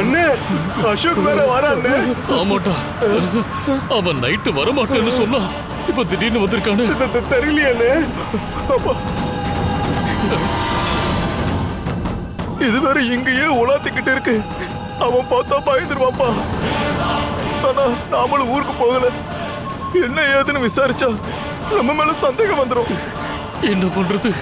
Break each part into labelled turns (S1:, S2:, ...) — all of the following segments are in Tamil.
S1: அண்ணே அசோக் வேற வரானே.
S2: ஆமாட்டா, அவன் நைட்டு வரமாட்டேன்னு சொன்னா இப்ப திடீர்னு வந்திருக்கானே.
S1: தெரியலையே. அப்பா இது வேற இங்கேயே உலாத்திக்கிட்டு இருக்கு. அவன் பார்த்தா பயந்துருவாப்பா. ஆனா நாமளும் ஊருக்கு போகல. என்ன ஏதுன்னு விசாரிச்சா நம்ம மேல சந்தேகம் வந்துடும்.
S2: என்ன பண்றது?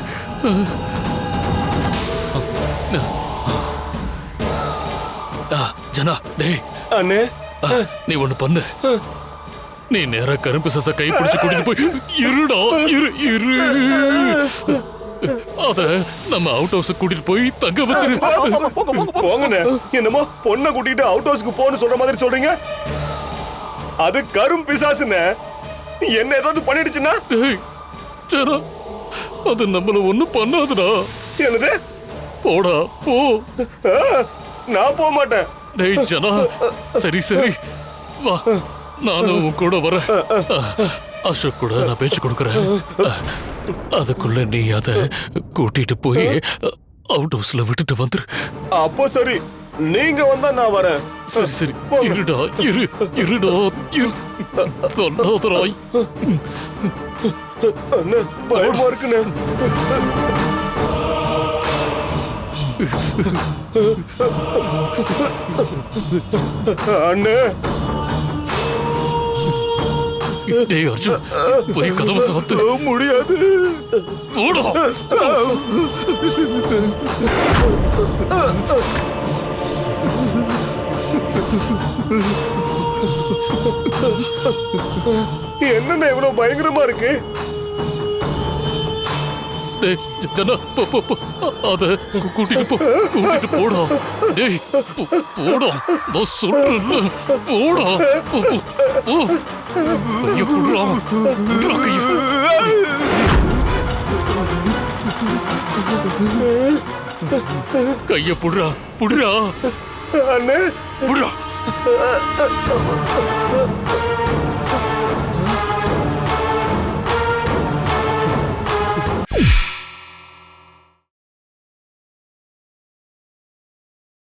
S2: ஜனா, டேய்
S1: அண்ணே,
S2: நீ ஒண்ணு பண்ணு. நீ நேரா கரும்பு சச கை பிடிச்சு கூட்டிட்டு போய் இருடா, இரு. அத நம்ம அவுட் ஹவுஸ் கூட்டிட்டு போய் தங்க வச்சிரு.
S1: போங்கண்ணே. என்னமோ பொண்ணை கூட்டிட்டு அவுட் ஹவுஸ்க்கு போன்னு சொல்ற மாதிரி சொல்றீங்க. அது கரும் பிசாசுன்னு என்ன ஏதாவது பண்ணிடுச்சுன்னா?
S2: டேய் ஜனா, அது நம்மள ஒண்ணும் பண்ணாதுடா.
S1: என்னது?
S2: போடா போ.
S1: நான் போக மாட்டேன்.
S2: டேய் ஜனா, சரி வா, நானும் உன் கூட வரேன். அசோக் கூட நான் பேச்சு கொடுக்கறேன். அதுக்குள்ள நீ அத கூட்டிட்டு போய் அவுட் ஹவுஸ்ல விட்டுட்டு வந்துரு.
S1: அப்போ சரி, நீங்க வந்தா நான் வரேன்.
S2: சரி இருடா, இருடா. சொல்லாதராய்.
S1: அண்ணே, பயமா இருக்குண்ணே. அண்ணே,
S2: டேய் அர்ஜுன், போய் கதவை சாத்து.
S1: முடியாது.
S2: போடா.
S1: என்னண்ணே இவ்வளவு பயங்கரமா இருக்கு?
S2: டேய் ஜனா, போ. அத கூட்டிட்டு போடா. டேய் போடா. நான் சொல்றேன்ல, போடா. போ. கைய புடுறா கைய. கைய புடுறா.
S1: அண்ணே,
S2: புடுறா.